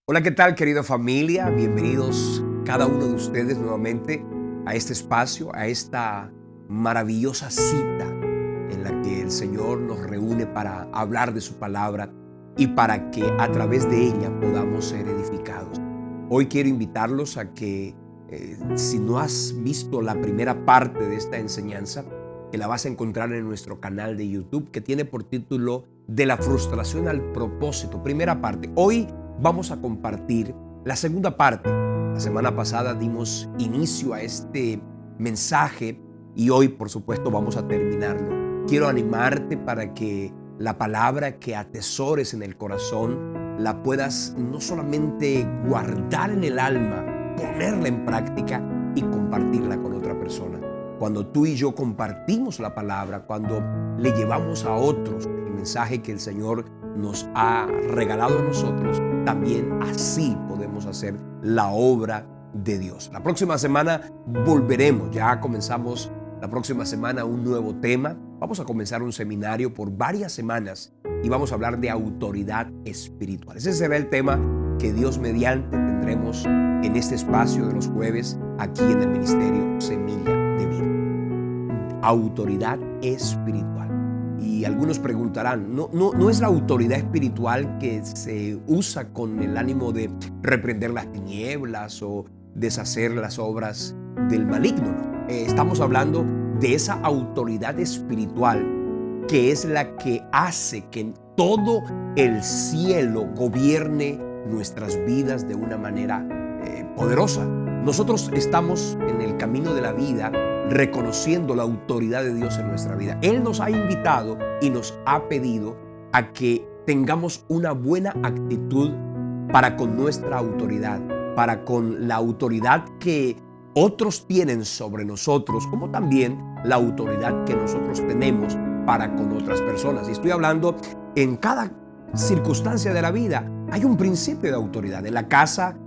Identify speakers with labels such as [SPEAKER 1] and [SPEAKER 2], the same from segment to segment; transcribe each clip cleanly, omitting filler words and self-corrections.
[SPEAKER 1] Hola, ¿qué tal, querida familia? Bienvenidos cada uno de ustedes nuevamente a este espacio, a esta maravillosa cita en la que el Señor nos reúne para hablar de su palabra y para que a través de ella podamos ser edificados. Hoy quiero invitarlos a que si no has visto la primera parte de esta enseñanza, que la vas a encontrar en nuestro canal de YouTube, que tiene por título De la frustración al propósito, primera parte. Hoy vamos a compartir la segunda parte. La semana pasada dimos inicio a este mensaje y hoy, por supuesto, vamos a terminarlo. Quiero animarte para que la palabra que atesores en el corazón la puedas no solamente guardar en el alma, ponerla en práctica y compartirla con otra persona. Cuando tú y yo compartimos la palabra, cuando le llevamos a otros el mensaje que el Señor nos ha regalado a nosotros, también así podemos hacer la obra de Dios. La próxima semana volveremos, ya comenzamos la próxima semana un nuevo tema. Vamos a comenzar un seminario por varias semanas y vamos a hablar de autoridad espiritual. Ese será el tema que Dios mediante tendremos en este espacio de los jueves aquí en el Ministerio Semilla de Vida. Autoridad espiritual. Y algunos preguntarán, ¿no es la autoridad espiritual que se usa con el ánimo de reprender las tinieblas o deshacer las obras del maligno? No. Estamos hablando de esa autoridad espiritual que es la que hace que todo el cielo gobierne nuestras vidas de una manera poderosa. Nosotros estamos en el camino de la vida reconociendo la autoridad de Dios en nuestra vida. Él nos ha invitado y nos ha pedido a que tengamos una buena actitud para con nuestra autoridad, para con la autoridad que otros tienen sobre nosotros, como también la autoridad que nosotros tenemos para con otras personas. Y estoy hablando en cada circunstancia de la vida. Hay un principio de autoridad. En la casa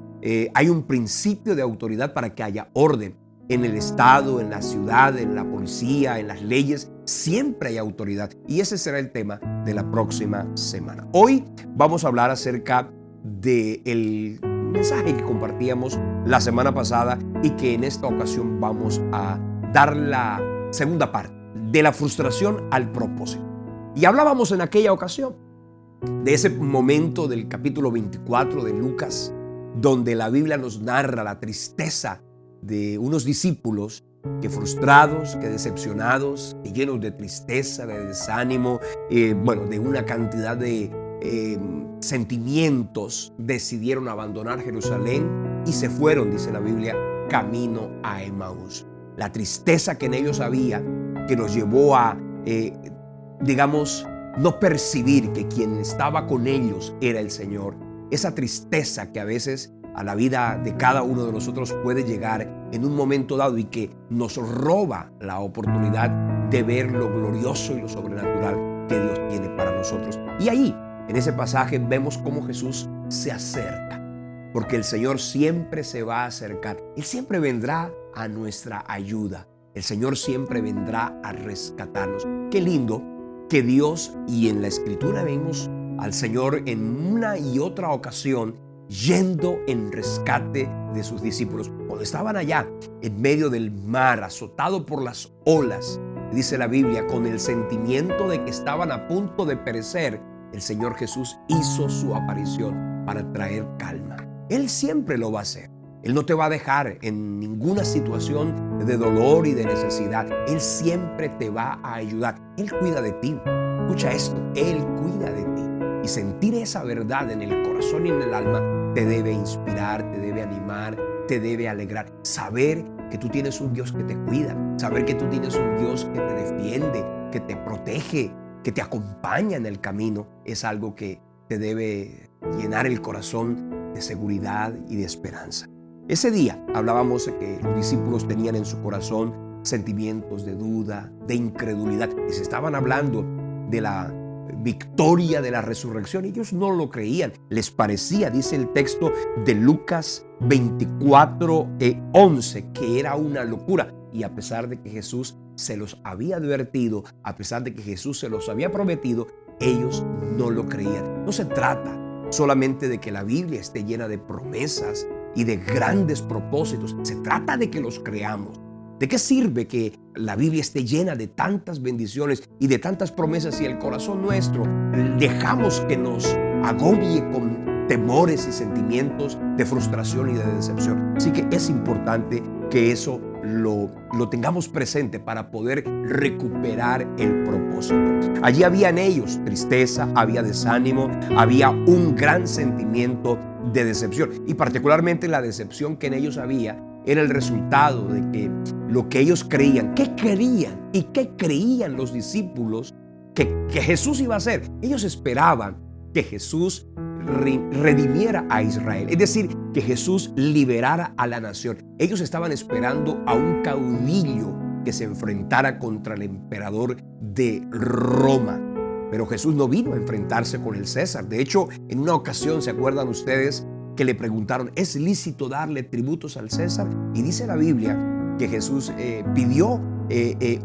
[SPEAKER 1] hay un principio de autoridad para que haya orden. En el Estado, en la ciudad, en la policía, en las leyes, siempre hay autoridad. Y ese será el tema de la próxima semana. Hoy vamos a hablar acerca del mensaje que compartíamos la semana pasada y que en esta ocasión vamos a dar la segunda parte, de la frustración al propósito. Y hablábamos en aquella ocasión de ese momento del capítulo 24 de Lucas, donde la Biblia nos narra la tristeza de unos discípulos que frustrados, que decepcionados, que llenos de tristeza, de desánimo, de una cantidad de sentimientos, decidieron abandonar Jerusalén y se fueron, dice la Biblia, camino a Emaús. La tristeza que en ellos había, que los llevó a, no percibir que quien estaba con ellos era el Señor. Esa tristeza que a veces a la vida de cada uno de nosotros puede llegar en un momento dado y que nos roba la oportunidad de ver lo glorioso y lo sobrenatural que Dios tiene para nosotros. Y ahí, en ese pasaje, vemos cómo Jesús se acerca, porque el Señor siempre se va a acercar. Él siempre vendrá a nuestra ayuda. El Señor siempre vendrá a rescatarnos. Qué lindo que Dios, y en la Escritura vemos al Señor en una y otra ocasión yendo en rescate de sus discípulos. Cuando estaban allá en medio del mar, azotado por las olas, dice la Biblia, con el sentimiento de que estaban a punto de perecer, el Señor Jesús hizo su aparición para traer calma. Él siempre lo va a hacer. Él no te va a dejar en ninguna situación de dolor y de necesidad. Él siempre te va a ayudar. Él cuida de ti. Escucha esto, Él cuida de ti. Y sentir esa verdad en el corazón y en el alma te debe inspirar, te debe animar, te debe alegrar. Saber que tú tienes un Dios que te cuida, saber que tú tienes un Dios que te defiende, que te protege, que te acompaña en el camino, es algo que te debe llenar el corazón de seguridad y de esperanza. Ese día hablábamos de que los discípulos tenían en su corazón sentimientos de duda, de incredulidad, y se estaban hablando de la victoria de la resurrección. Ellos no lo creían, les parecía, dice el texto de Lucas 24:11, que era una locura. Y a pesar de que Jesús se los había advertido, a pesar de que Jesús se los había prometido, ellos no lo creían. No se trata solamente de que la Biblia esté llena de promesas y de grandes propósitos. Se trata de que los creamos. ¿De qué sirve que la Biblia esté llena de tantas bendiciones y de tantas promesas si el corazón nuestro dejamos que nos agobie con temores y sentimientos de frustración y de decepción? Así que es importante que eso lo tengamos presente para poder recuperar el propósito. Allí había en ellos tristeza, había desánimo, había un gran sentimiento de decepción, y particularmente la decepción que en ellos había era el resultado de que lo que ellos creían, ¿qué querían y qué creían los discípulos que Jesús iba a hacer? Ellos esperaban que Jesús redimiera a Israel, es decir, que Jesús liberara a la nación. Ellos estaban esperando a un caudillo que se enfrentara contra el emperador de Roma. Pero Jesús no vino a enfrentarse con el César. De hecho, en una ocasión, ¿se acuerdan ustedes que le preguntaron, ¿es lícito darle tributos al César? Y dice la Biblia que Jesús pidió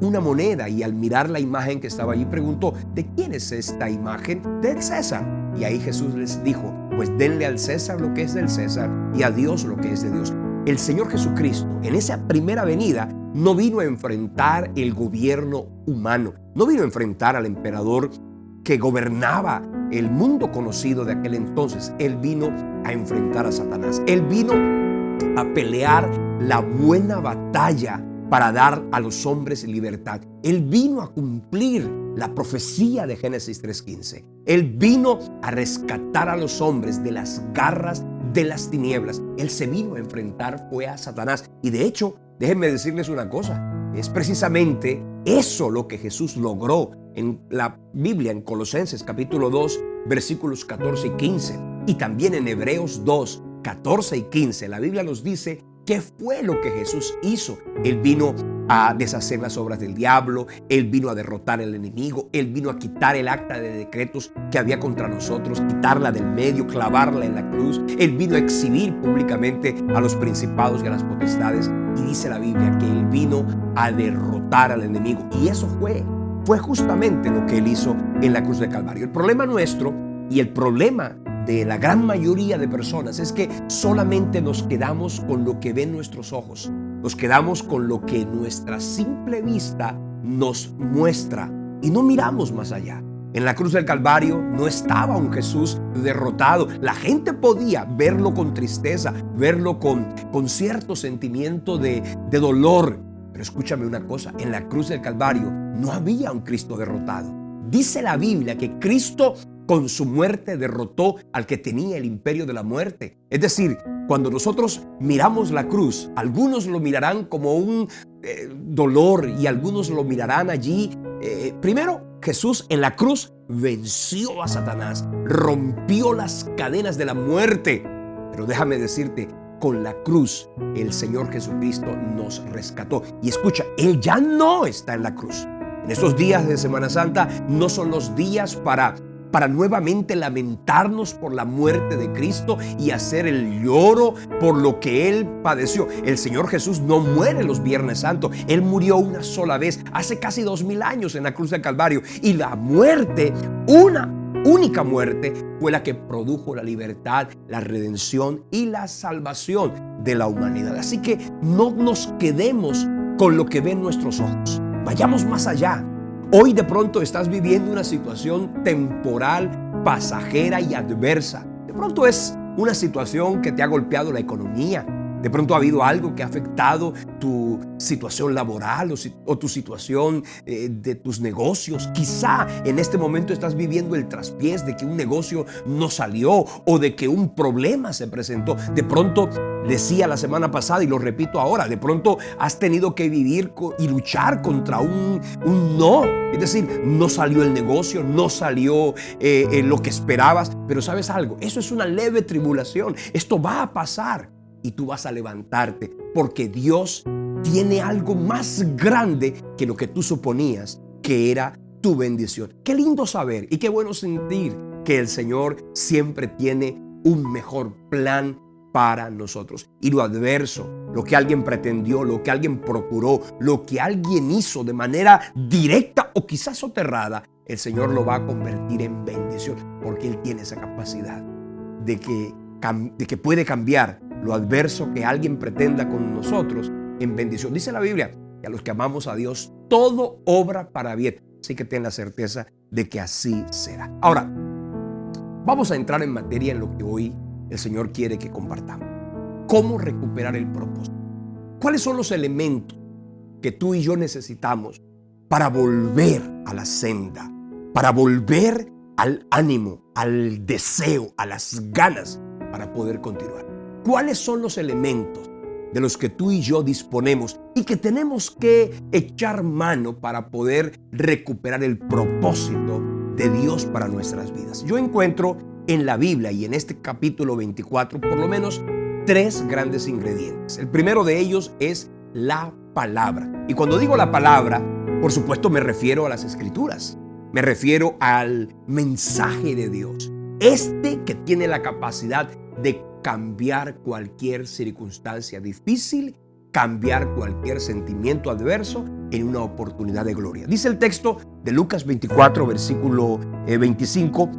[SPEAKER 1] una moneda, y al mirar la imagen que estaba allí preguntó, ¿de quién es esta imagen? Del César. Y ahí Jesús les dijo, pues denle al César lo que es del César y a Dios lo que es de Dios. El Señor Jesucristo en esa primera venida no vino a enfrentar el gobierno humano, no vino a enfrentar al emperador que gobernaba el mundo conocido de aquel entonces. Él vino a enfrentar a Satanás. Él vino a pelear la buena batalla para dar a los hombres libertad. Él vino a cumplir la profecía de Génesis 3:15. Él vino a rescatar a los hombres de las garras de las tinieblas. Él se vino a enfrentar fue a Satanás. Y de hecho, déjenme decirles una cosa, es precisamente eso lo que Jesús logró en la Biblia, en Colosenses capítulo 2, versículos 14 y 15. Y también en Hebreos 2, 14 y 15, la Biblia nos dice qué fue lo que Jesús hizo. Él vino a deshacer las obras del diablo, Él vino a derrotar al enemigo, Él vino a quitar el acta de decretos que había contra nosotros, quitarla del medio, clavarla en la cruz. Él vino a exhibir públicamente a los principados y a las potestades. Y dice la Biblia que Él vino a derrotar al enemigo. Y eso fue justamente lo que Él hizo en la cruz de Calvario. El problema nuestro y el problema de la gran mayoría de personas es que solamente nos quedamos con lo que ven nuestros ojos. Nos quedamos con lo que nuestra simple vista nos muestra y no miramos más allá. En la cruz del Calvario no estaba un Jesús derrotado. La gente podía verlo con tristeza, verlo con cierto sentimiento de dolor. Pero escúchame una cosa, en la cruz del Calvario no había un Cristo derrotado. Dice la Biblia que Cristo con su muerte derrotó al que tenía el imperio de la muerte. Es decir, cuando nosotros miramos la cruz, algunos lo mirarán como un dolor y algunos lo mirarán allí. Primero, Jesús en la cruz venció a Satanás, rompió las cadenas de la muerte. Pero déjame decirte, con la cruz el Señor Jesucristo nos rescató. Y escucha, Él ya no está en la cruz. En estos días de Semana Santa no son los días para nuevamente lamentarnos por la muerte de Cristo y hacer el lloro por lo que Él padeció. El Señor Jesús no muere los Viernes Santos. Él murió una sola vez, hace casi 2000 años en la cruz del Calvario. Y la muerte, una única muerte, fue la que produjo la libertad, la redención y la salvación de la humanidad. Así que no nos quedemos con lo que ven nuestros ojos. Vayamos más allá. Hoy de pronto estás viviendo una situación temporal, pasajera y adversa. De pronto es una situación que te ha golpeado la economía. De pronto ha habido algo que ha afectado tu situación laboral o tu situación de tus negocios. Quizá en este momento estás viviendo el traspiés de que un negocio no salió o de que un problema se presentó. De pronto, decía la semana pasada y lo repito ahora, de pronto has tenido que vivir y luchar contra un no. Es decir, no salió el negocio, no salió lo que esperabas. Pero ¿sabes algo? Eso es una leve tribulación. Esto va a pasar. Y tú vas a levantarte porque Dios tiene algo más grande que lo que tú suponías que era tu bendición. Qué lindo saber y qué bueno sentir que el Señor siempre tiene un mejor plan para nosotros. Y lo adverso, lo que alguien pretendió, lo que alguien procuró, lo que alguien hizo de manera directa o quizás soterrada, el Señor lo va a convertir en bendición porque Él tiene esa capacidad. de que puede cambiar lo adverso que alguien pretenda con nosotros en bendición. Dice la Biblia que a los que amamos a Dios todo obra para bien. Así que ten la certeza de que así será. Ahora, vamos a entrar en materia en lo que hoy el Señor quiere que compartamos. ¿Cómo recuperar el propósito? ¿Cuáles son los elementos que tú y yo necesitamos para volver a la senda, para volver al ánimo, al deseo, a las ganas para poder continuar? ¿Cuáles son los elementos de los que tú y yo disponemos y que tenemos que echar mano para poder recuperar el propósito de Dios para nuestras vidas? Yo encuentro en la Biblia y en este capítulo 24 por lo menos 3 grandes ingredientes. El primero de ellos es la palabra. Y cuando digo la palabra, por supuesto me refiero a las Escrituras. Me refiero al mensaje de Dios. Que tiene la capacidad de cambiar cualquier circunstancia difícil, cambiar cualquier sentimiento adverso en una oportunidad de gloria. Dice el texto de Lucas 24, versículo 25,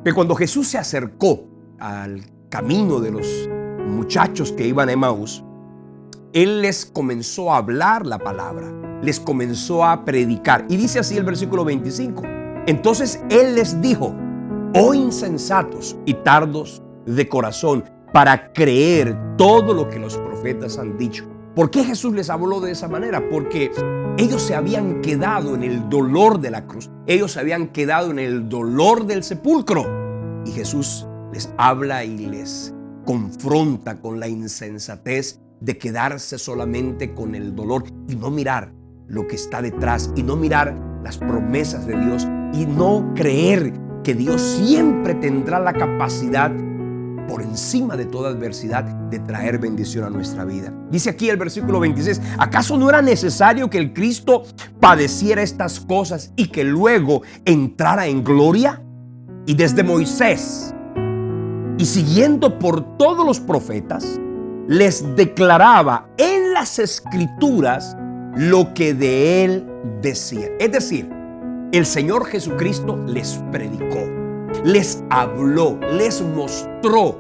[SPEAKER 1] que cuando Jesús se acercó al camino de los muchachos que iban a Emaús, Él les comenzó a hablar la palabra, les comenzó a predicar. Y dice así el versículo 25. Entonces Él les dijo: oh insensatos y tardos de corazón para creer todo lo que los profetas han dicho. ¿Por qué Jesús les habló de esa manera? Porque ellos se habían quedado en el dolor de la cruz. Ellos se habían quedado en el dolor del sepulcro. Y Jesús les habla y les confronta con la insensatez de quedarse solamente con el dolor y no mirar lo que está detrás y no mirar las promesas de Dios y no creer que Dios siempre tendrá la capacidad, por encima de toda adversidad, de traer bendición a nuestra vida. Dice aquí el versículo 26, ¿acaso no era necesario que el Cristo padeciera estas cosas y que luego entrara en gloria? Y desde Moisés y siguiendo por todos los profetas, les declaraba en las Escrituras lo que de él decía. Es decir, el Señor Jesucristo les predicó, les habló, les mostró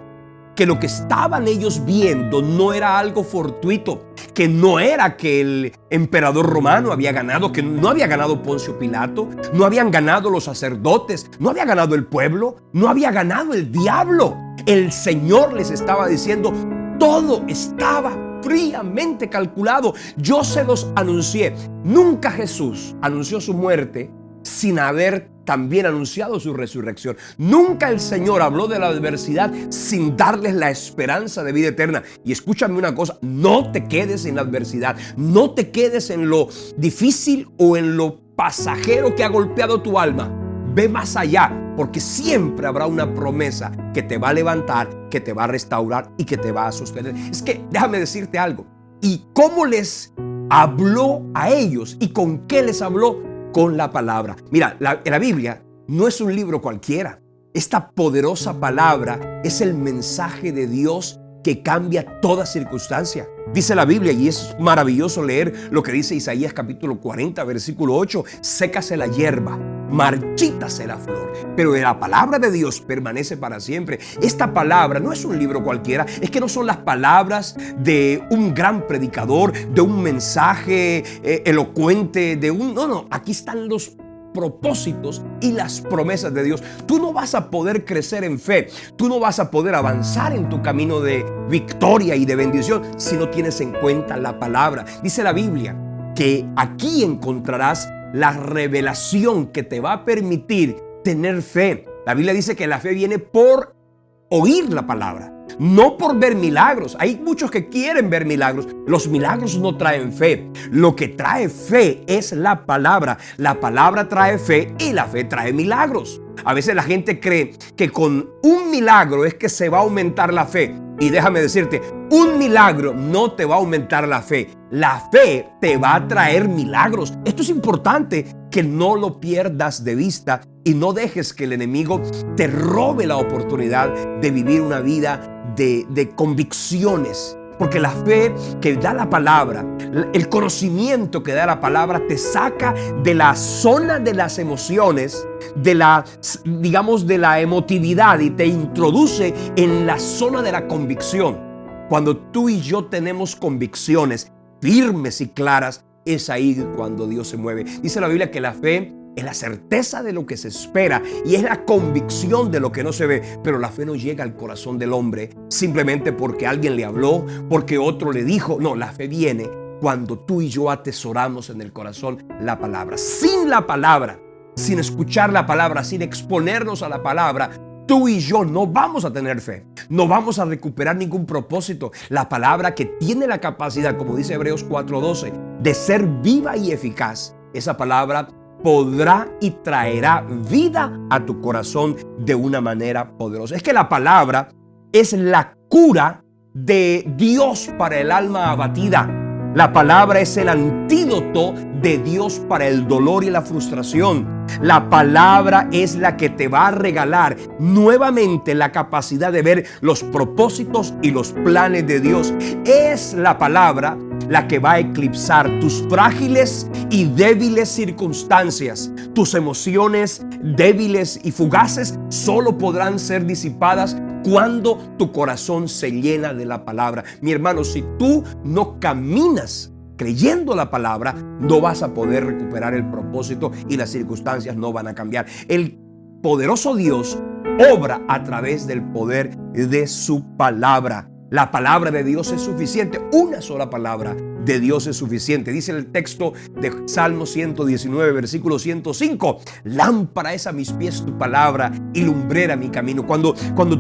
[SPEAKER 1] que lo que estaban ellos viendo no era algo fortuito, que no era que el emperador romano había ganado, que no había ganado Poncio Pilato, no habían ganado los sacerdotes, no había ganado el pueblo, no había ganado el diablo. El Señor les estaba diciendo: todo estaba fríamente calculado. Yo se los anuncié. Nunca Jesús anunció su muerte sin haber también anunciado su resurrección. Nunca el Señor habló de la adversidad sin darles la esperanza de vida eterna. Y escúchame una cosa: no te quedes en la adversidad, no te quedes en lo difícil o en lo pasajero que ha golpeado tu alma. Ve más allá, porque siempre habrá una promesa que te va a levantar, que te va a restaurar y que te va a sostener. Es que déjame decirte algo. ¿Y cómo les habló a ellos? ¿Y con qué les habló? Con la palabra. Mira, la Biblia no es un libro cualquiera. Esta poderosa palabra es el mensaje de Dios que cambia toda circunstancia. Dice la Biblia, y es maravilloso leer lo que dice Isaías capítulo 40, versículo 8: sécase la hierba, marchítase la flor, pero la palabra de Dios permanece para siempre. Esta palabra no es un libro cualquiera, es que no son las palabras de un gran predicador, de un mensaje elocuente, no, aquí están los propósitos y las promesas de Dios. Tú no vas a poder crecer en fe, tú no vas a poder avanzar en tu camino de victoria y de bendición si no tienes en cuenta la palabra. Dice la Biblia que aquí encontrarás la revelación que te va a permitir tener fe. La Biblia dice que la fe viene por oír la palabra, no por ver milagros. Hay muchos que quieren ver milagros. Los milagros no traen fe. Lo que trae fe es la palabra. La palabra trae fe y la fe trae milagros. A veces la gente cree que con un milagro es que se va a aumentar la fe. Y déjame decirte, un milagro no te va a aumentar la fe. La fe te va a traer milagros. Esto es importante que no lo pierdas de vista y no dejes que el enemigo te robe la oportunidad de vivir una vida de convicciones Porque la fe que da la palabra, el conocimiento que da la palabra, te saca de la zona de las emociones, de la, digamos, de la emotividad, y te introduce en la zona de la convicción. Cuando tú y yo tenemos convicciones firmes y claras, es ahí cuando Dios se mueve. Dice la Biblia que la fe es la certeza de lo que se espera y es la convicción de lo que no se ve. Pero la fe no llega al corazón del hombre simplemente porque alguien le habló, porque otro le dijo. No, la fe viene cuando tú y yo atesoramos en el corazón la palabra. Sin la palabra, sin escuchar la palabra, sin exponernos a la palabra, tú y yo no vamos a tener fe, no vamos a recuperar ningún propósito. La palabra que tiene la capacidad, como dice Hebreos 4:12, de ser viva y eficaz, esa palabra podrá y traerá vida a tu corazón de una manera poderosa. Es que la palabra es la cura de Dios para el alma abatida. La palabra es el antídoto de Dios para el dolor y la frustración. La palabra es la que te va a regalar nuevamente la capacidad de ver los propósitos y los planes de Dios. Es la palabra la que va a eclipsar tus frágiles y débiles circunstancias. Tus emociones débiles y fugaces solo podrán ser disipadas cuando tu corazón se llena de la palabra. Mi hermano, si tú no caminas creyendo la palabra, no vas a poder recuperar el propósito y las circunstancias no van a cambiar. El poderoso Dios obra a través del poder de su palabra. La palabra de Dios es suficiente. Una sola palabra de Dios es suficiente. Dice el texto de Salmo 119, versículo 105. Lámpara es a mis pies tu palabra y lumbrera mi camino. Cuando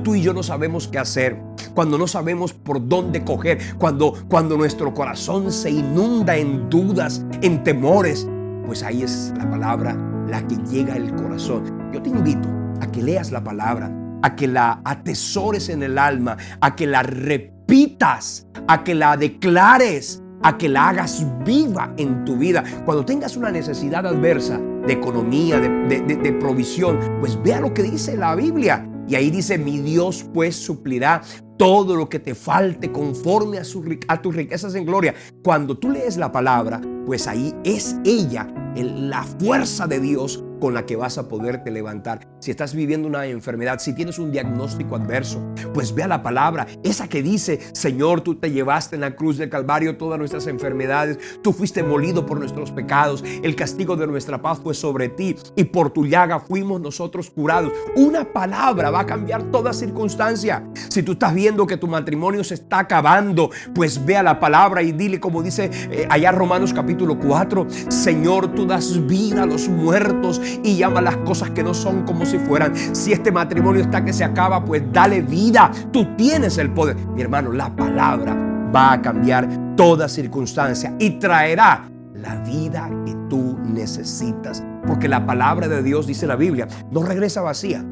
[SPEAKER 1] tú y yo no sabemos qué hacer, cuando no sabemos por dónde coger, cuando nuestro corazón se inunda en dudas, en temores, pues ahí es la palabra la que llega al corazón. Yo te invito a que leas la palabra, a que la atesores en el alma, a que la repitas, a que la declares, a que la hagas viva en tu vida. Cuando tengas una necesidad adversa de economía, de provisión, pues vea lo que dice la Biblia. Y ahí dice: mi Dios pues suplirá todo lo que te falte conforme a tus riquezas en gloria. Cuando tú lees la palabra, pues ahí es ella, la fuerza de Dios con la que vas a poderte levantar. Si estás viviendo una enfermedad, si tienes un diagnóstico adverso, pues ve a la palabra, esa que dice: Señor, tú te llevaste en la cruz del Calvario todas nuestras enfermedades, tú fuiste molido por nuestros pecados, el castigo de nuestra paz fue sobre ti y por tu llaga fuimos nosotros curados. Una palabra va a cambiar toda circunstancia. Si tú estás viendo que tu matrimonio se está acabando, pues ve a la palabra y dile, como dice allá Romanos capítulo 4, Señor, tú das vida a los muertos y llama las cosas que no son como si fueran. Si este matrimonio está que se acaba, pues dale vida. Tú tienes el poder. Mi hermano, la palabra va a cambiar toda circunstancia y traerá la vida que tú necesitas. Porque la palabra de Dios, dice la Biblia, no regresa vacía,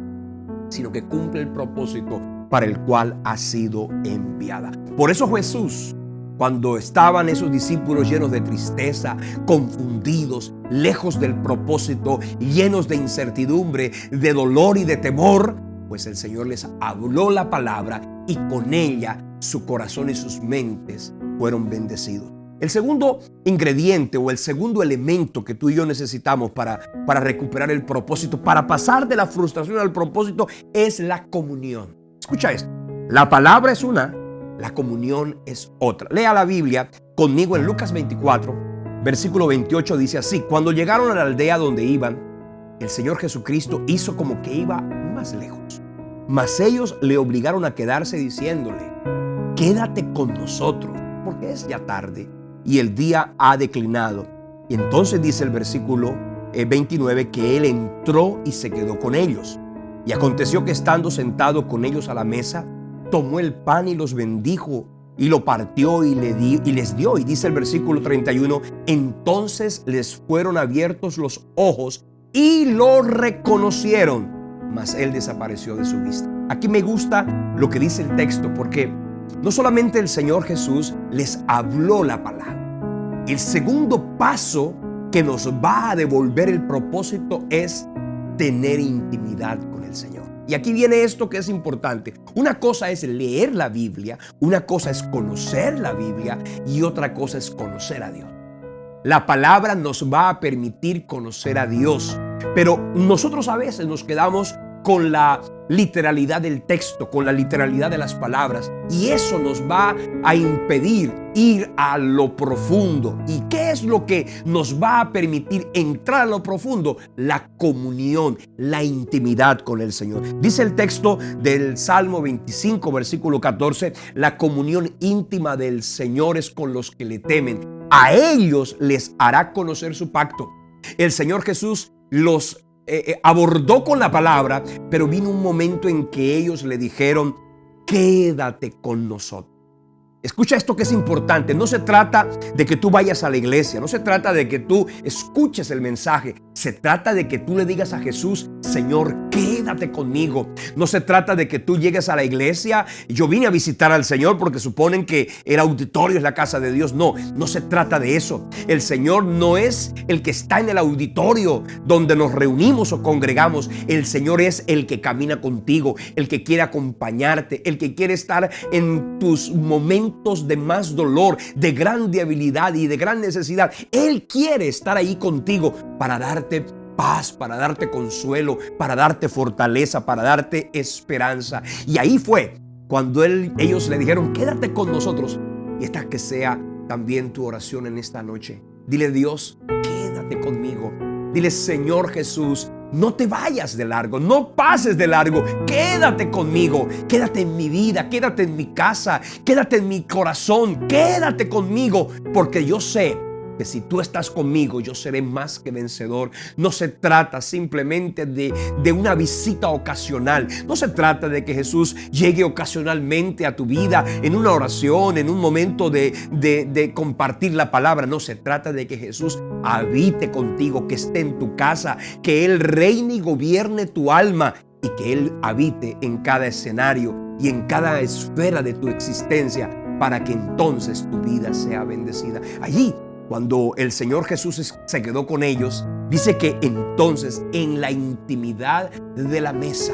[SPEAKER 1] sino que cumple el propósito para el cual ha sido enviada. Por eso Jesús, cuando estaban esos discípulos llenos de tristeza, confundidos, lejos del propósito, llenos de incertidumbre, de dolor y de temor, pues el Señor les habló la palabra y con ella su corazón y sus mentes fueron bendecidos. El segundo ingrediente o el segundo elemento que tú y yo necesitamos para recuperar el propósito, para pasar de la frustración al propósito, es la comunión. Escucha esto. La palabra es una, la comunión es otra. Lea la Biblia conmigo en Lucas 24, versículo 28, dice así: cuando llegaron a la aldea donde iban, el Señor Jesucristo hizo como que iba más lejos. Mas ellos le obligaron a quedarse diciéndole: quédate con nosotros, porque es ya tarde y el día ha declinado. Y entonces dice el versículo 29 que él entró y se quedó con ellos. Y aconteció que estando sentado con ellos a la mesa, tomó el pan y los bendijo y lo partió y les dio. Y dice el versículo 31, entonces les fueron abiertos los ojos y lo reconocieron, mas él desapareció de su vista. Aquí me gusta lo que dice el texto, porque no solamente el Señor Jesús les habló la palabra. El segundo paso que nos va a devolver el propósito es tener intimidad con el Señor. Y aquí viene esto que es importante. Una cosa es leer la Biblia, una cosa es conocer la Biblia y otra cosa es conocer a Dios. La palabra nos va a permitir conocer a Dios, pero nosotros a veces nos quedamos con la literalidad del texto, con la literalidad de las palabras, y eso nos va a impedir ir a lo profundo. ¿Y qué es lo que nos va a permitir entrar a lo profundo? La comunión, la intimidad con el Señor. Dice el texto del Salmo 25, versículo 14, la comunión íntima del Señor es con los que le temen. A ellos les hará conocer su pacto. El Señor Jesús los abordó con la palabra, pero vino un momento en que ellos le dijeron: quédate con nosotros. Escucha esto que es importante. No se trata de que tú vayas a la iglesia, no se trata de que tú escuches el mensaje, se trata de que tú le digas a Jesús: Señor, quédate conmigo. No se trata de que tú llegues a la iglesia. Yo vine a visitar al Señor porque suponen que el auditorio es la casa de Dios. No, no se trata de eso. El Señor no es el que está en el auditorio donde nos reunimos o congregamos. El Señor es el que camina contigo, el que quiere acompañarte, el que quiere estar en tus momentos de más dolor, de gran debilidad y de gran necesidad. Él quiere estar ahí contigo para darte paz, para darte consuelo, para darte fortaleza, para darte esperanza. Y ahí fue cuando ellos le dijeron: quédate con nosotros. Y esta que sea también tu oración en esta noche. Dile: Dios, quédate conmigo. Dile: Señor Jesús, no te vayas de largo, no pases de largo, quédate conmigo, quédate en mi vida, quédate en mi casa, quédate en mi corazón, quédate conmigo, porque yo sé que si tú estás conmigo, yo seré más que vencedor. No se trata simplemente de una visita ocasional. No se trata de que Jesús llegue ocasionalmente a tu vida en una oración, en un momento de compartir la palabra. No se trata de que Jesús habite contigo, que esté en tu casa, que Él reine y gobierne tu alma y que Él habite en cada escenario y en cada esfera de tu existencia, para que entonces tu vida sea bendecida. Allí, cuando el Señor Jesús se quedó con ellos, dice que entonces en la intimidad de la mesa,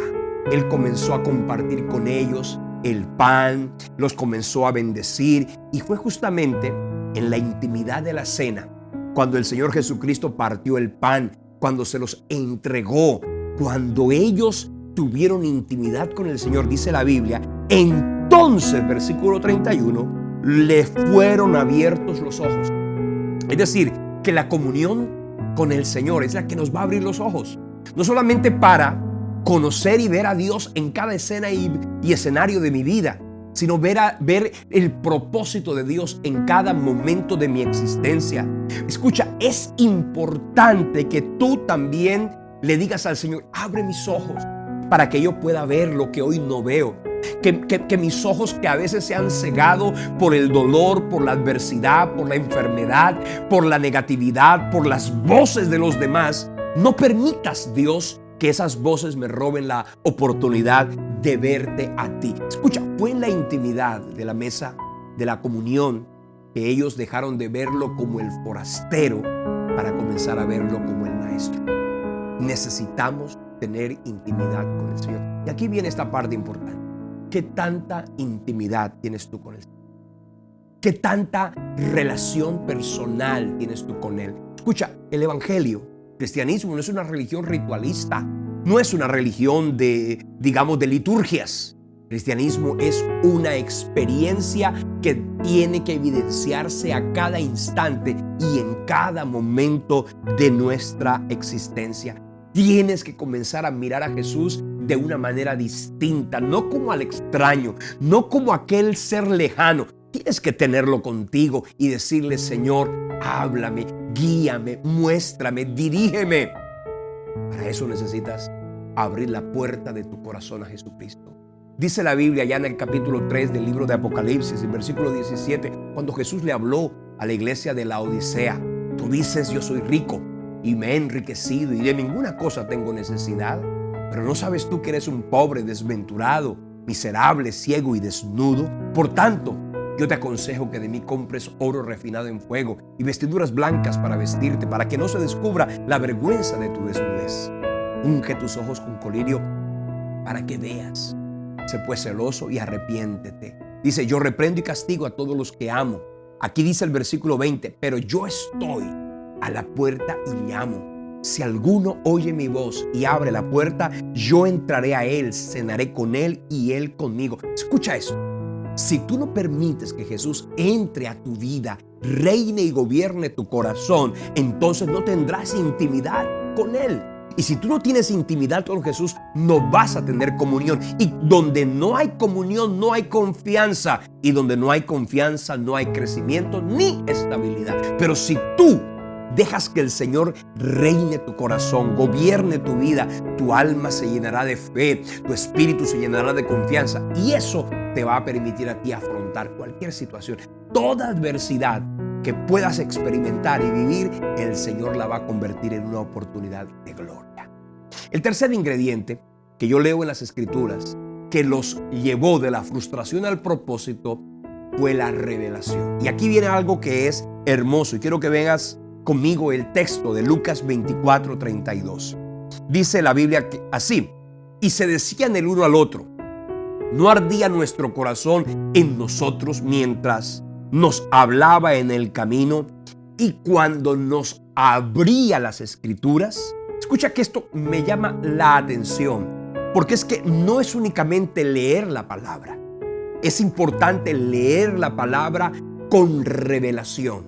[SPEAKER 1] Él comenzó a compartir con ellos el pan, los comenzó a bendecir, y fue justamente en la intimidad de la cena cuando el Señor Jesucristo partió el pan, cuando se los entregó, cuando ellos tuvieron intimidad con el Señor, dice la Biblia, entonces, versículo 31, le fueron abiertos los ojos. Es decir, que la comunión con el Señor es la que nos va a abrir los ojos. No solamente para conocer y ver a Dios en cada escena y escenario de mi vida, sino ver el propósito de Dios en cada momento de mi existencia. Escucha, es importante que tú también le digas al Señor: abre mis ojos para que yo pueda ver lo que hoy no veo. Que mis ojos, que a veces se han cegado por el dolor, por la adversidad, por la enfermedad, por la negatividad, por las voces de los demás, no permitas, Dios, que esas voces me roben la oportunidad de verte a ti. Escucha, fue en la intimidad de la mesa, de la comunión, que ellos dejaron de verlo como el forastero para comenzar a verlo como el maestro. Necesitamos tener intimidad con el Señor. Y aquí viene esta parte importante. ¿Qué tanta intimidad tienes tú con Él? ¿Qué tanta relación personal tienes tú con Él? Escucha, el evangelio, cristianismo, no es una religión ritualista, no es una religión de liturgias. Cristianismo es una experiencia que tiene que evidenciarse a cada instante y en cada momento de nuestra existencia. Tienes que comenzar a mirar a Jesús de una manera distinta, no como al extraño, no como aquel ser lejano. Tienes que tenerlo contigo y decirle: Señor, háblame, guíame, muéstrame, dirígeme. Para eso necesitas abrir la puerta de tu corazón a Jesucristo. Dice la Biblia ya en el capítulo 3 del libro de Apocalipsis, el versículo 17, cuando Jesús le habló a la iglesia de la Odisea: tú dices, yo soy rico y me he enriquecido y de ninguna cosa tengo necesidad, pero ¿no sabes tú que eres un pobre, desventurado, miserable, ciego y desnudo? Por tanto, yo te aconsejo que de mí compres oro refinado en fuego y vestiduras blancas para vestirte, para que no se descubra la vergüenza de tu desnudez. Unge tus ojos con colirio para que veas. Sé pues celoso y arrepiéntete. Dice, yo reprendo y castigo a todos los que amo. Aquí dice el versículo 20, pero yo estoy a la puerta y llamo. Si alguno oye mi voz y abre la puerta, yo entraré a él, cenaré con él y él conmigo. Escucha esto. Si tú no permites que Jesús entre a tu vida, reine y gobierne tu corazón, entonces no tendrás intimidad con Él. Y si tú no tienes intimidad con Jesús, no vas a tener comunión. Y donde no hay comunión, no hay confianza. Y donde no hay confianza, no hay crecimiento ni estabilidad. Pero si tú dejas que el Señor reine tu corazón, gobierne tu vida, tu alma se llenará de fe, tu espíritu se llenará de confianza. Y eso te va a permitir a ti afrontar cualquier situación. Toda adversidad que puedas experimentar y vivir, el Señor la va a convertir en una oportunidad de gloria. El tercer ingrediente que yo leo en las Escrituras que los llevó de la frustración al propósito fue la revelación. Y aquí viene algo que es hermoso y quiero que veas conmigo el texto de Lucas 24:32. Dice la Biblia así: y se decían el uno al otro, ¿no ardía nuestro corazón en nosotros mientras nos hablaba en el camino y cuando nos abría las Escrituras? Escucha que esto me llama la atención, porque es que no es únicamente leer la palabra. Es importante leer la palabra con revelación,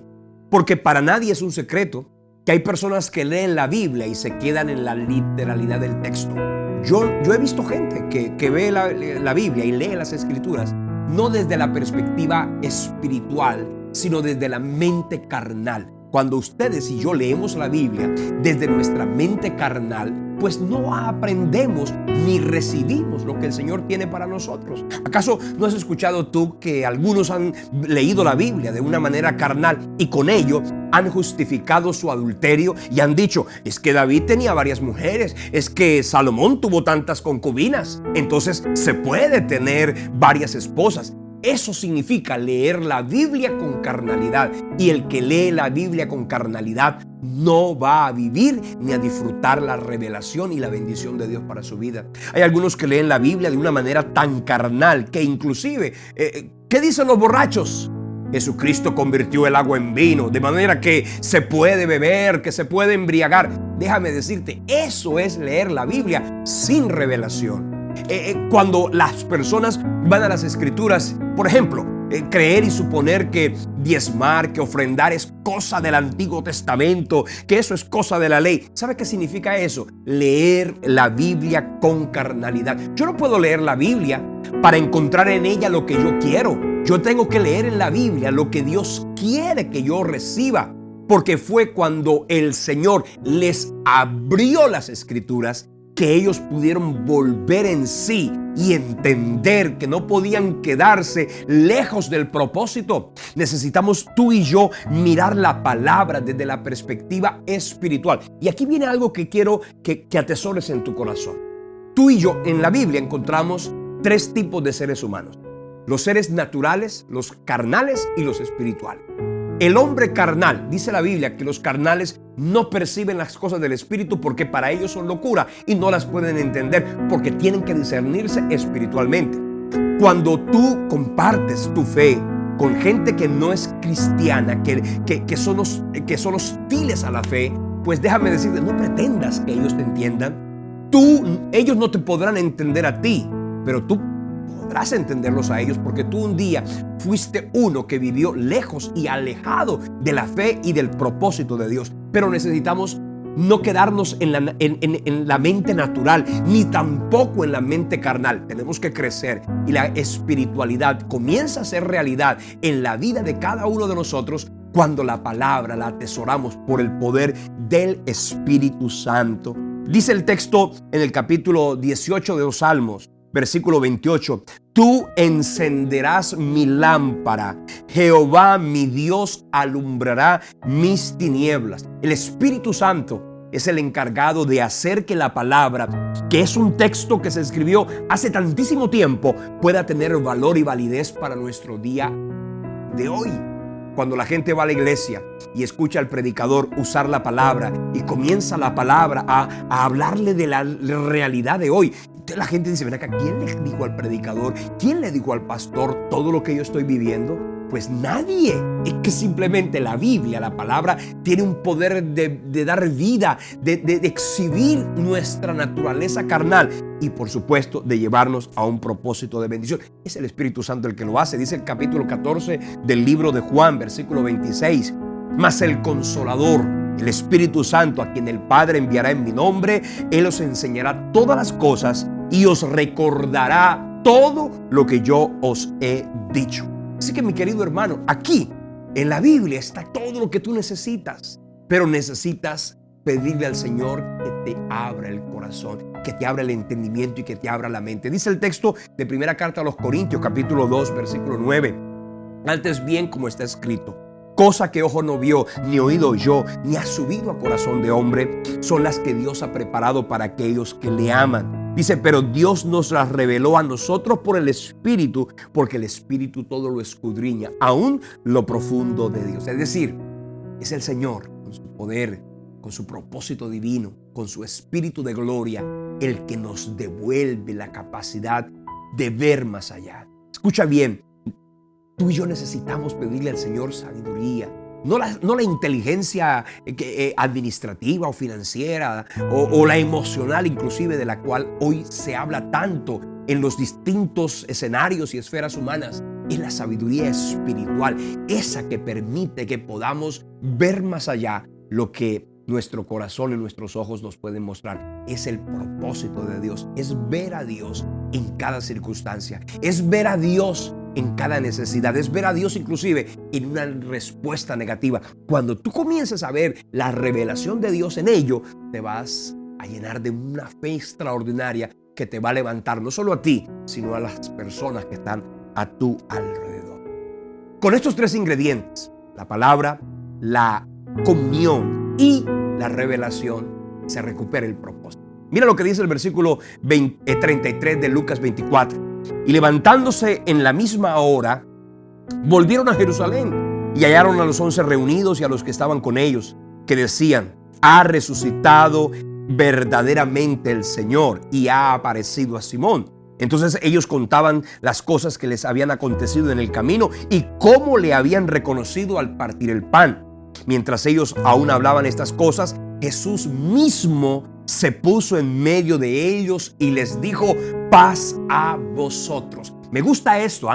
[SPEAKER 1] porque para nadie es un secreto que hay personas que leen la Biblia y se quedan en la literalidad del texto. Yo he visto gente que ve la Biblia y lee las Escrituras no desde la perspectiva espiritual, sino desde la mente carnal. Cuando ustedes y yo leemos la Biblia desde nuestra mente carnal, pues no aprendemos ni recibimos lo que el Señor tiene para nosotros. ¿Acaso no has escuchado tú que algunos han leído la Biblia de una manera carnal y con ello han justificado su adulterio y han dicho, es que David tenía varias mujeres, es que Salomón tuvo tantas concubinas, entonces se puede tener varias esposas? Eso significa leer la Biblia con carnalidad. Y el que lee la Biblia con carnalidad no va a vivir ni a disfrutar la revelación y la bendición de Dios para su vida. Hay algunos que leen la Biblia de una manera tan carnal que inclusive, ¿qué dicen los borrachos? Jesucristo convirtió el agua en vino, de manera que se puede beber, que se puede embriagar. Déjame decirte, eso es leer la Biblia sin revelación. Cuando las personas van a las Escrituras, por ejemplo, creer y suponer que diezmar, que ofrendar es cosa del Antiguo Testamento, que eso es cosa de la ley. ¿Sabe qué significa eso? Leer la Biblia con carnalidad. Yo no puedo leer la Biblia para encontrar en ella lo que yo quiero. Yo tengo que leer en la Biblia lo que Dios quiere que yo reciba, porque fue cuando el Señor les abrió las Escrituras que ellos pudieron volver en sí y entender que no podían quedarse lejos del propósito. Necesitamos tú y yo mirar la palabra desde la perspectiva espiritual. Y aquí viene algo que quiero que atesores en tu corazón. Tú y yo en la Biblia encontramos tres tipos de seres humanos: los seres naturales, los carnales y los espirituales. El hombre carnal, dice la Biblia que los carnales no perciben las cosas del Espíritu porque para ellos son locura y no las pueden entender porque tienen que discernirse espiritualmente. Cuando tú compartes tu fe con gente que no es cristiana, que son hostiles a la fe, pues déjame decirte, no pretendas que ellos te entiendan. Ellos no te podrán entender a ti, pero tú podrás entenderlos a ellos porque tú un día fuiste uno que vivió lejos y alejado de la fe y del propósito de Dios. Pero necesitamos no quedarnos en la mente natural, ni tampoco en la mente carnal. Tenemos que crecer y la espiritualidad comienza a ser realidad en la vida de cada uno de nosotros cuando la palabra la atesoramos por el poder del Espíritu Santo. Dice el texto en el capítulo 18 de los Salmos, versículo 28, tú encenderás mi lámpara, Jehová mi Dios alumbrará mis tinieblas. El Espíritu Santo es el encargado de hacer que la palabra, que es un texto que se escribió hace tantísimo tiempo, pueda tener valor y validez para nuestro día de hoy. Cuando la gente va a la iglesia y escucha al predicador usar la palabra y comienza la palabra a hablarle de la realidad de hoy, Entonces la gente dice, ven acá, ¿quién le dijo al predicador? ¿Quién le dijo al pastor todo lo que yo estoy viviendo? Pues nadie. Es que simplemente la Biblia, la palabra, tiene un poder de dar vida, de exhibir nuestra naturaleza carnal y por supuesto de llevarnos a un propósito de bendición. Es el Espíritu Santo el que lo hace. Dice el capítulo 14 del libro de Juan, versículo 26. Mas el Consolador, el Espíritu Santo, a quien el Padre enviará en mi nombre, Él os enseñará todas las cosas y os recordará todo lo que yo os he dicho. Así que, mi querido hermano, aquí en la Biblia está todo lo que tú necesitas, pero necesitas pedirle al Señor que te abra el corazón, que te abra el entendimiento y que te abra la mente. Dice el texto de primera carta a los Corintios, capítulo 2, versículo 9. Antes bien, como está escrito, cosa que ojo no vio, ni oído oyó, ni ha subido a corazón de hombre, son las que Dios ha preparado para aquellos que le aman. Dice, pero Dios nos las reveló a nosotros por el Espíritu, porque el Espíritu todo lo escudriña, aún lo profundo de Dios. Es decir, es el Señor, con su poder, con su propósito divino, con su Espíritu de gloria, el que nos devuelve la capacidad de ver más allá. Escucha bien, tú y yo necesitamos pedirle al Señor sabiduría. No la inteligencia administrativa o financiera o la emocional inclusive, de la cual hoy se habla tanto en los distintos escenarios y esferas humanas. Es la sabiduría espiritual, esa que permite que podamos ver más allá lo que nuestro corazón y nuestros ojos nos pueden mostrar. Es el propósito de Dios, es ver a Dios en cada circunstancia, es ver a Dios en cada necesidad, es ver a Dios inclusive en una respuesta negativa. Cuando tú comiences a ver la revelación de Dios en ello, te vas a llenar de una fe extraordinaria que te va a levantar no solo a ti, sino a las personas que están a tu alrededor. Con estos tres ingredientes, la palabra, la comunión y la revelación, se recupera el propósito. Mira lo que dice el versículo 33 de Lucas 24. Y levantándose en la misma hora, volvieron a Jerusalén y hallaron a los 11 reunidos y a los que estaban con ellos, que decían, ha resucitado verdaderamente el Señor y ha aparecido a Simón. Entonces ellos contaban las cosas que les habían acontecido en el camino y cómo le habían reconocido al partir el pan. Mientras ellos aún hablaban estas cosas, Jesús mismo se puso en medio de ellos y les dijo, paz a vosotros. Me gusta esto,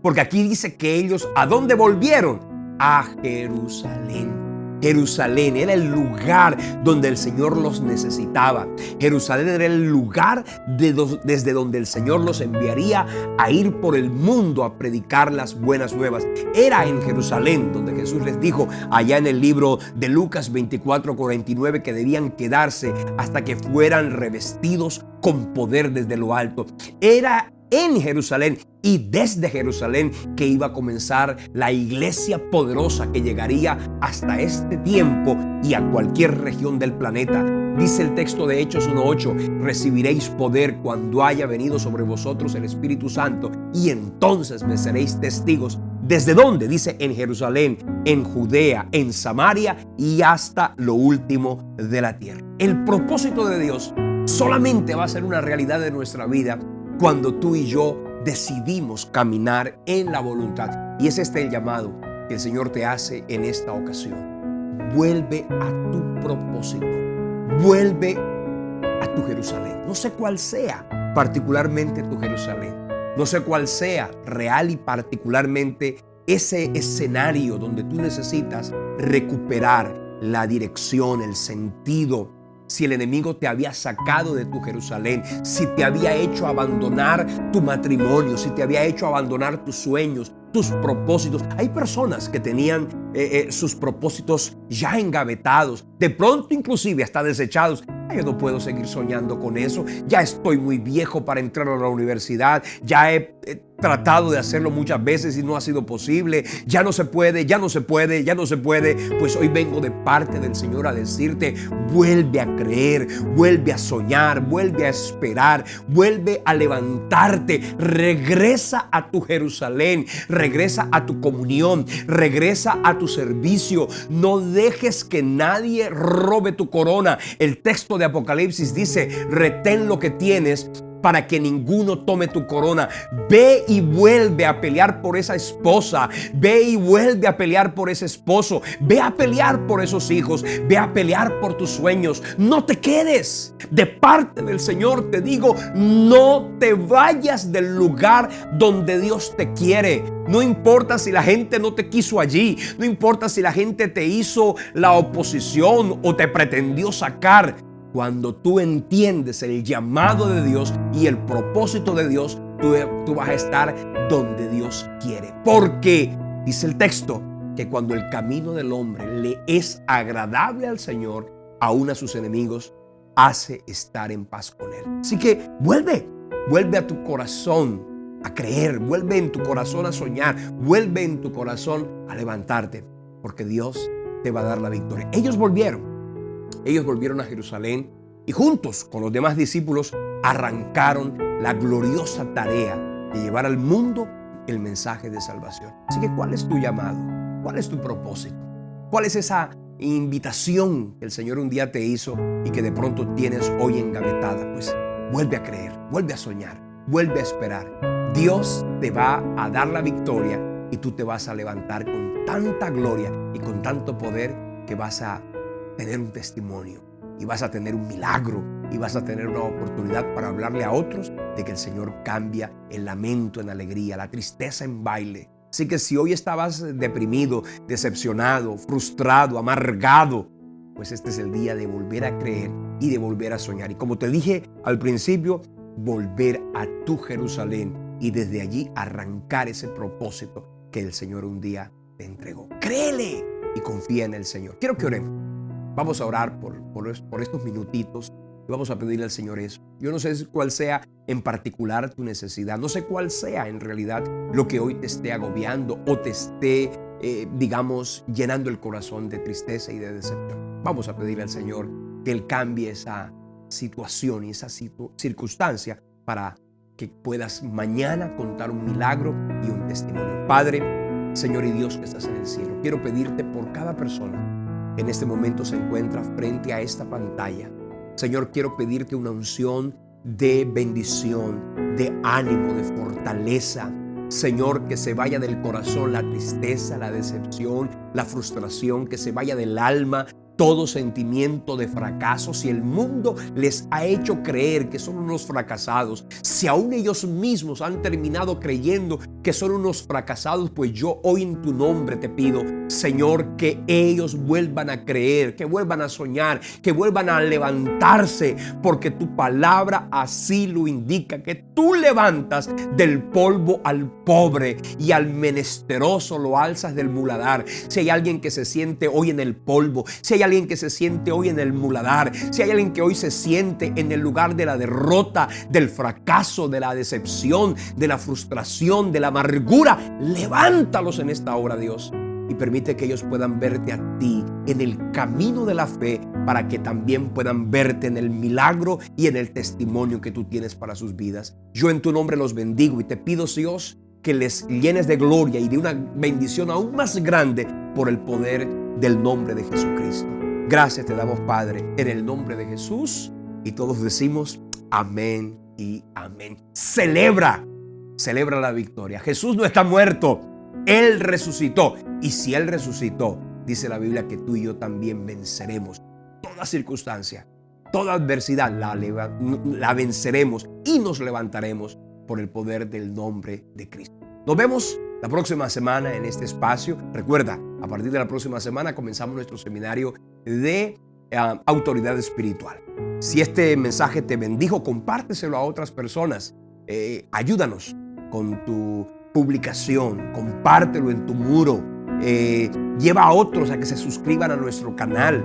[SPEAKER 1] porque aquí dice que ellos, ¿a dónde volvieron? A Jerusalén. Jerusalén era el lugar donde el Señor los necesitaba. Jerusalén era el lugar desde donde el Señor los enviaría a ir por el mundo a predicar las buenas nuevas. Era en Jerusalén donde Jesús les dijo allá en el libro de Lucas 24:49 que debían quedarse hasta que fueran revestidos con poder desde lo alto. Era en Jerusalén y desde Jerusalén que iba a comenzar la iglesia poderosa que llegaría hasta este tiempo y a cualquier región del planeta. Dice el texto de Hechos 1:8, recibiréis poder cuando haya venido sobre vosotros el Espíritu Santo y entonces me seréis testigos. ¿Desde dónde? Dice en Jerusalén, en Judea, en Samaria y hasta lo último de la tierra. El propósito de Dios solamente va a ser una realidad de nuestra vida cuando tú y yo decidimos caminar en la voluntad. Y es este el llamado que el Señor te hace en esta ocasión. Vuelve a tu propósito. Vuelve a tu Jerusalén. No sé cuál sea particularmente tu Jerusalén. No sé cuál sea real y particularmente ese escenario donde tú necesitas recuperar la dirección, el sentido. Si el enemigo te había sacado de tu Jerusalén, si te había hecho abandonar tu matrimonio, si te había hecho abandonar tus sueños, tus propósitos. Hay personas que tenían sus propósitos ya engavetados, de pronto inclusive hasta desechados. Yo no puedo seguir soñando con eso. Ya estoy muy viejo para entrar a la universidad. Ya he tratado de hacerlo muchas veces y no ha sido posible. Ya no se puede, ya no se puede, ya no se puede. Pues hoy vengo de parte del Señor a decirte, vuelve a creer, vuelve a soñar, vuelve a esperar, vuelve a levantarte. Regresa a tu Jerusalén, regresa a tu comunión, regresa a tu servicio. No dejes que nadie robe tu corona. El texto de Apocalipsis dice, retén lo que tienes para que ninguno tome tu corona. Ve y vuelve a pelear por esa esposa. Ve y vuelve a pelear por ese esposo. Ve a pelear por esos hijos. Ve a pelear por tus sueños. No te quedes. De parte del Señor te digo, no te vayas del lugar donde Dios te quiere. No importa si la gente no te quiso allí. No importa si la gente te hizo la oposición o te pretendió sacar. Cuando tú entiendes el llamado de Dios y el propósito de Dios, tú vas a estar donde Dios quiere. Porque dice el texto que cuando el camino del hombre le es agradable al Señor, aún a sus enemigos, hace estar en paz con Él. Así que vuelve a tu corazón a creer, vuelve en tu corazón a soñar, vuelve en tu corazón a levantarte, porque Dios te va a dar la victoria. Ellos volvieron a Jerusalén y juntos con los demás discípulos arrancaron la gloriosa tarea de llevar al mundo el mensaje de salvación. Así que, ¿cuál es tu llamado? ¿Cuál es tu propósito? ¿Cuál es esa invitación que el Señor un día te hizo y que de pronto tienes hoy engavetada? Pues vuelve a creer, vuelve a soñar, vuelve a esperar. Dios te va a dar la victoria y tú te vas a levantar con tanta gloria y con tanto poder que vas a tener un testimonio y vas a tener un milagro y vas a tener una oportunidad para hablarle a otros de que el Señor cambia el lamento en alegría, la tristeza en baile. Así que si hoy estabas deprimido, decepcionado, frustrado, amargado, pues este es el día de volver a creer y de volver a soñar. Y como te dije al principio, volver a tu Jerusalén y desde allí arrancar ese propósito que el Señor un día te entregó. Créele y confía en el Señor. Quiero que oremos. Vamos a orar por estos minutitos y vamos a pedirle al Señor eso. Yo no sé cuál sea en particular tu necesidad. No sé cuál sea en realidad lo que hoy te esté agobiando o te esté, llenando el corazón de tristeza y de decepción. Vamos a pedirle al Señor que Él cambie esa situación y esa circunstancia para que puedas mañana contar un milagro y un testimonio. Padre, Señor y Dios que estás en el cielo, quiero pedirte por cada persona que en este momento se encuentra frente a esta pantalla. Señor, quiero pedirte una unción de bendición, de ánimo, de fortaleza. Señor, que se vaya del corazón la tristeza, la decepción, la frustración, que se vaya del alma todo sentimiento de fracaso. Si el mundo les ha hecho creer que son unos fracasados, si aún ellos mismos han terminado creyendo que son unos fracasados, pues yo hoy en tu nombre te pido, Señor, que ellos vuelvan a creer, que vuelvan a soñar, que vuelvan a levantarse, porque tu palabra así lo indica, que tú levantas del polvo al pobre y al menesteroso lo alzas del muladar. Si hay alguien que se siente hoy en el polvo, si hay alguien que se siente hoy en el muladar, si hay alguien que hoy se siente en el lugar de la derrota, del fracaso, de la decepción, de la frustración, de la amargura, levántalos en esta hora, Dios, y permite que ellos puedan verte a ti en el camino de la fe, para que también puedan verte en el milagro y en el testimonio que tú tienes para sus vidas. Yo en tu nombre los bendigo y te pido, Dios, que les llenes de gloria y de una bendición aún más grande por el poder del nombre de Jesucristo. Gracias te damos, Padre, en el nombre de Jesús, y todos decimos amén y amén. Celebra la victoria. Jesús no está muerto, Él resucitó, y si Él resucitó, dice la Biblia que tú y yo también venceremos toda circunstancia, toda adversidad, la venceremos y nos levantaremos por el poder del nombre de Cristo. Nos vemos la próxima semana en este espacio. Recuerda, a partir de la próxima semana comenzamos nuestro seminario de autoridad espiritual. Si este mensaje te bendijo, compárteselo a otras personas. Ayúdanos con tu publicación, compártelo en tu muro. Lleva a otros a que se suscriban a nuestro canal.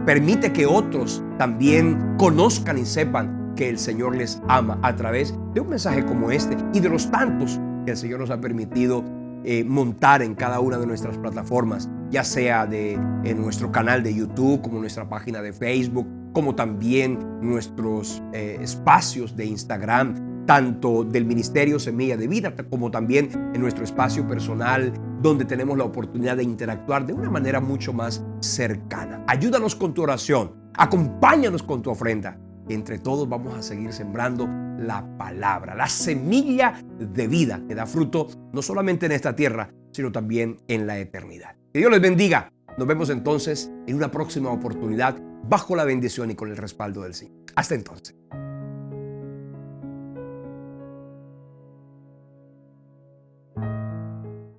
[SPEAKER 1] Permite que otros también conozcan y sepan que el Señor les ama a través de un mensaje como este y de los tantos que el Señor nos ha permitido montar en cada una de nuestras plataformas, ya sea en nuestro canal de YouTube, como nuestra página de Facebook, como también nuestros espacios de Instagram, tanto del Ministerio Semilla de Vida como también en nuestro espacio personal, donde tenemos la oportunidad de interactuar de una manera mucho más cercana. Ayúdanos con tu oración, acompáñanos con tu ofrenda. que entre todos vamos a seguir sembrando la palabra, la semilla de vida que da fruto no solamente en esta tierra, sino también en la eternidad. Que Dios les bendiga. Nos vemos entonces en una próxima oportunidad bajo la bendición y con el respaldo del Señor. Hasta entonces.